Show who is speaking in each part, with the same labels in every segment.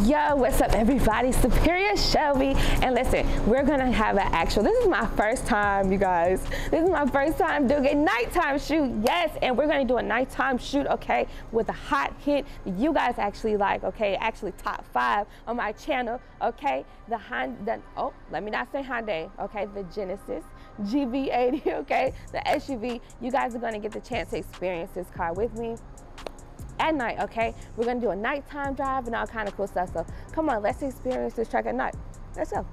Speaker 1: Yo, what's up everybody? Superior Shelby, and listen, we're gonna have an actual, this is my first time, you guys. This is my first time doing a nighttime shoot, yes, and we're gonna do a nighttime shoot, okay, with a hot hit you guys actually like, okay, actually top 5 on my channel, okay, oh, let me not say Hyundai, okay, the Genesis GV80, okay, the SUV. You guys are gonna get the chance to experience this car with me at night, okay? We're gonna do a nighttime drive and all kind of cool stuff. So come on, let's experience this truck at night. Let's go.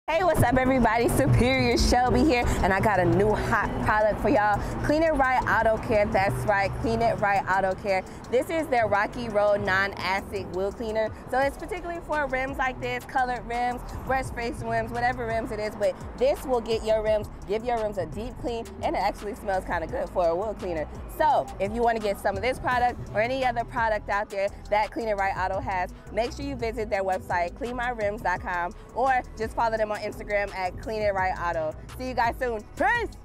Speaker 1: Hey, what's up everybody? Superior Shelby here, and I got a new hot product for y'all. Clean It Right Auto Care. That's right, Clean It Right Auto Care. This is their Rocky Road non-acid wheel cleaner. So it's particularly for rims like this, colored rims, brush face rims, whatever rims it is, but this will get your rims, give your rims a deep clean, and it actually smells kind of good for a wheel cleaner. So if you want to get some of this product or any other product out there that Clean It Right Auto has, make sure you visit their website, cleanmyrims.com, or just follow them on Instagram at Clean It Right Auto. See you guys soon. Peace!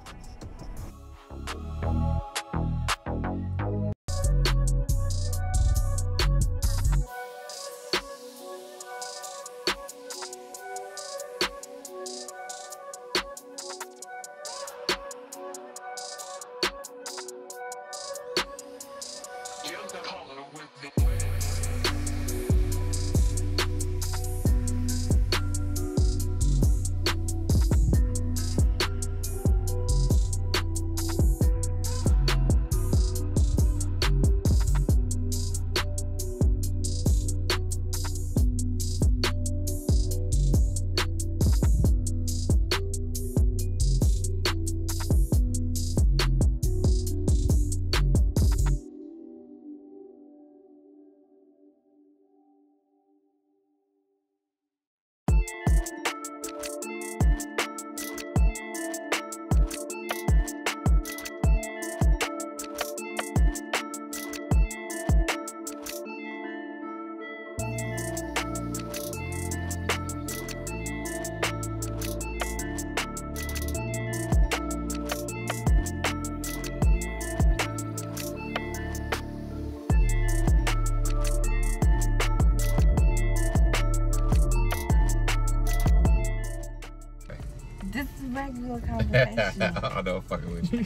Speaker 1: a good conversation.
Speaker 2: I know, fucking with you.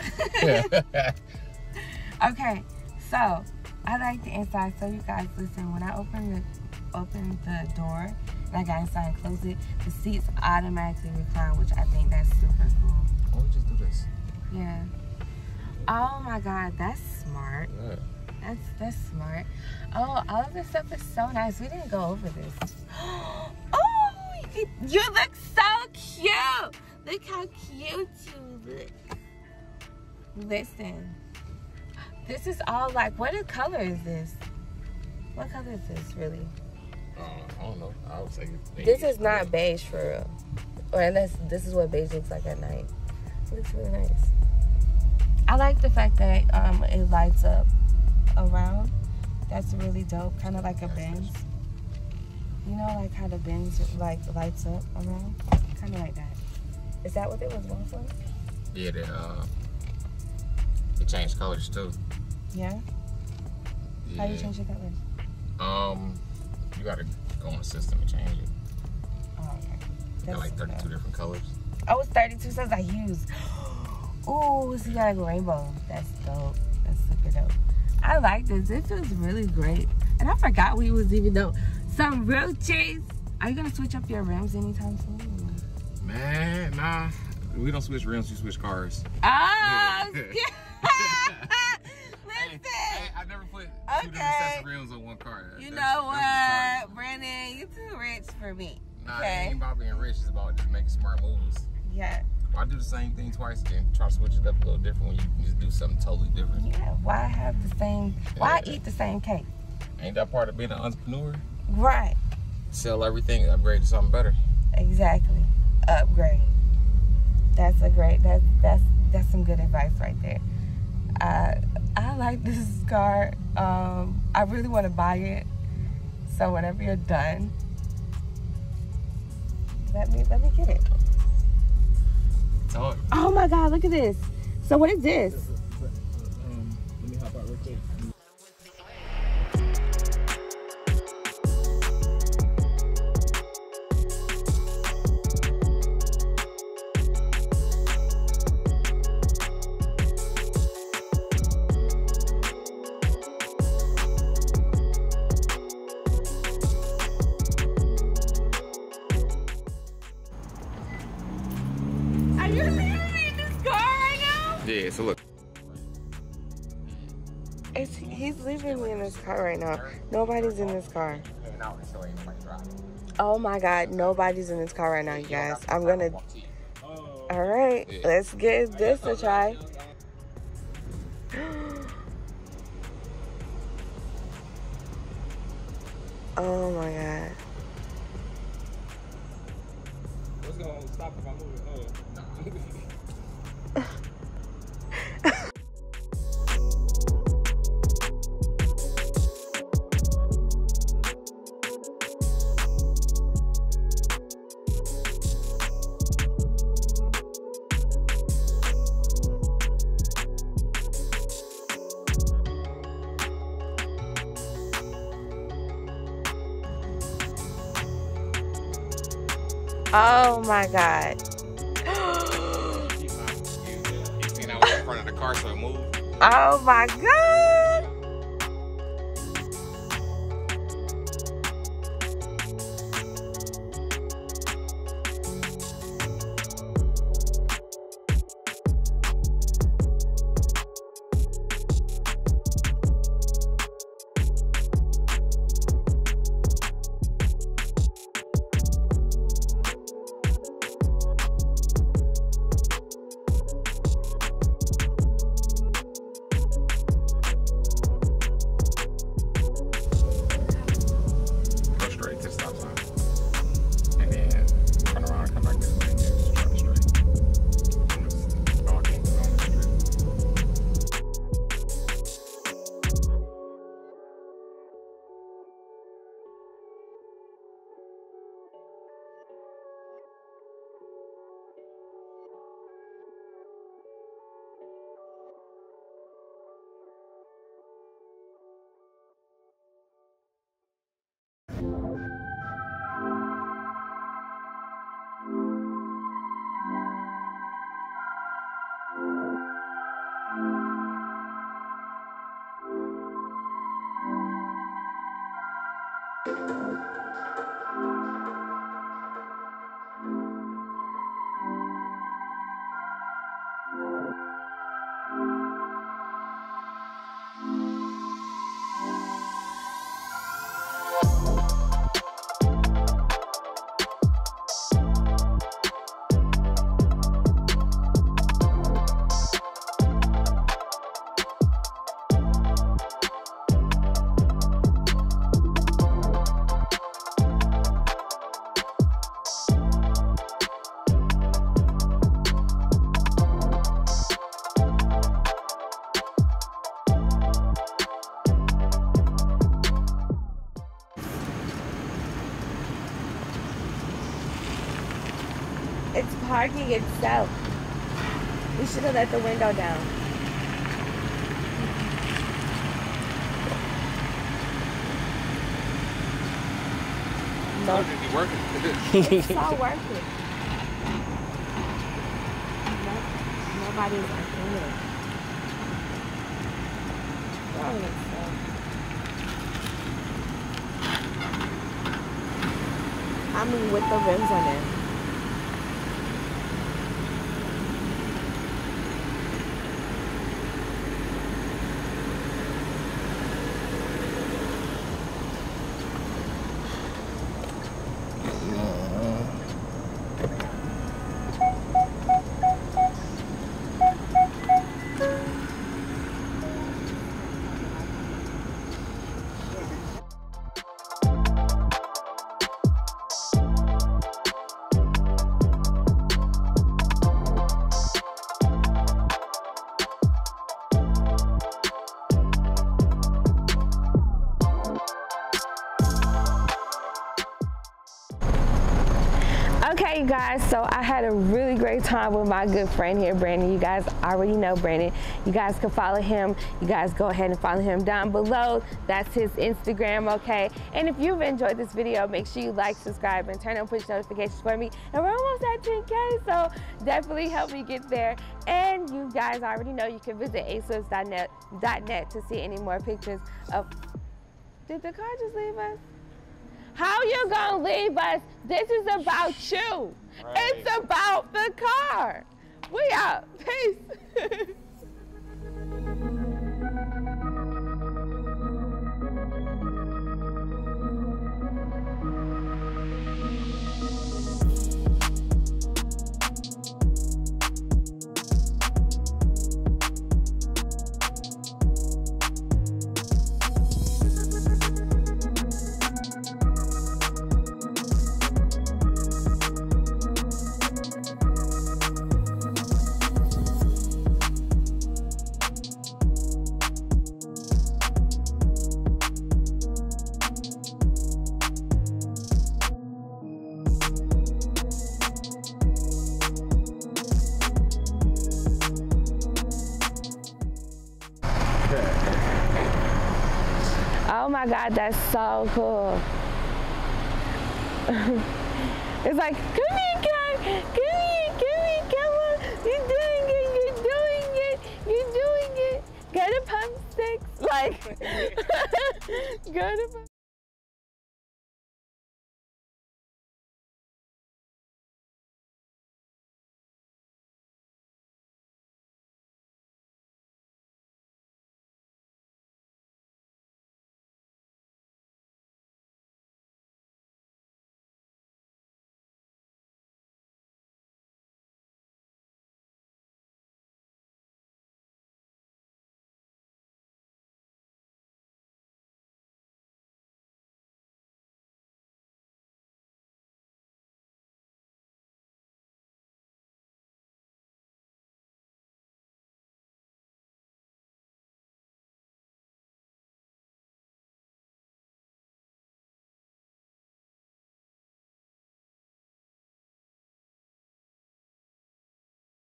Speaker 1: Okay, so I like the inside. So you guys, listen. When I open the door and I got inside and close it, the seats automatically recline, which I think that's super cool.
Speaker 2: Why don't we just do this?
Speaker 1: Yeah. Oh my God, that's smart.
Speaker 2: Yeah.
Speaker 1: That's smart. Oh, all of this stuff is so nice. We didn't go over this. Oh, you look so cute. Look how cute you look. Listen, this is all like, what color is this? What color is this really?
Speaker 2: I don't know. I would say
Speaker 1: this is not beige for real. Or unless this is what beige looks like at night. It looks really nice. I like the fact that it lights up around. That's really dope. Kind of like a Benz. You know, like how the Benz like lights up around? Kind of like that. Is that what it was going for?
Speaker 2: Yeah, it changed colors too.
Speaker 1: Yeah?
Speaker 2: Yeah.
Speaker 1: How do you change the colors?
Speaker 2: You gotta go on the system and change it.
Speaker 1: Oh, okay.
Speaker 2: You got like 32 different colors.
Speaker 1: Oh, it's 32 cents I use. Ooh, so you got like a rainbow. That's dope. That's super dope. I like this. It feels really great. And I forgot we was even though some Ruccis. Are you gonna switch up your rims anytime soon?
Speaker 2: Man, nah. We don't switch rims, we switch cars.
Speaker 1: Oh,
Speaker 2: Yeah.
Speaker 1: listen.
Speaker 2: Hey, I never put two different sets of rims on one car.
Speaker 1: You know what, Brandon? You too rich for me.
Speaker 2: Nah,
Speaker 1: Okay.
Speaker 2: it ain't about being rich. It's about just making smart moves.
Speaker 1: Yeah.
Speaker 2: I do the same thing twice and try to switch it up a little different when you can just do something totally different.
Speaker 1: Yeah. Why have the same? Why eat the same cake?
Speaker 2: Ain't that part of being an entrepreneur?
Speaker 1: Right.
Speaker 2: Sell everything and upgrade to something better.
Speaker 1: Exactly. Upgrade. That's a great. That's some good advice right there. I like this car. I really want to buy it. So whenever you're done, let me get it.
Speaker 2: Talk.
Speaker 1: Oh my God! Look at this. So what is this?
Speaker 2: Let me hop out real quick.
Speaker 1: Are you leaving me in this car right now?
Speaker 2: Yeah, so look.
Speaker 1: He's leaving me in this car right now. Nobody's in this car. Oh my God, nobody's in this car right now, you guys. I'm gonna. All right, let's give this a try. Oh my God.
Speaker 2: What's gonna stop if I move it?
Speaker 1: Oh my God.
Speaker 2: You seen I was in front of the car, so it moved.
Speaker 1: Oh my God. It's parking itself. We should have let the window down.
Speaker 2: No. Is he working?
Speaker 1: It's all working. Nobody's like in it. I mean, with the rims on it. Okay, you guys, so I had a really great time with my good friend here, Brandon. You guys already know Brandon. You guys can follow him. You guys go ahead and follow him down below. That's his Instagram, okay? And if you've enjoyed this video, make sure you like, subscribe, and turn on push notifications for me. And we're almost at 10K, so definitely help me get there. And you guys already know you can visit aswips.net to see any more pictures of... Did the car just leave us? How you gonna leave us? This is about you. Right. It's about the car. We out. Peace. Oh my God, that's so cool. It's like, come here, car, come here, come on. You're doing it, you're doing it. Go to pump sticks, like, go to pump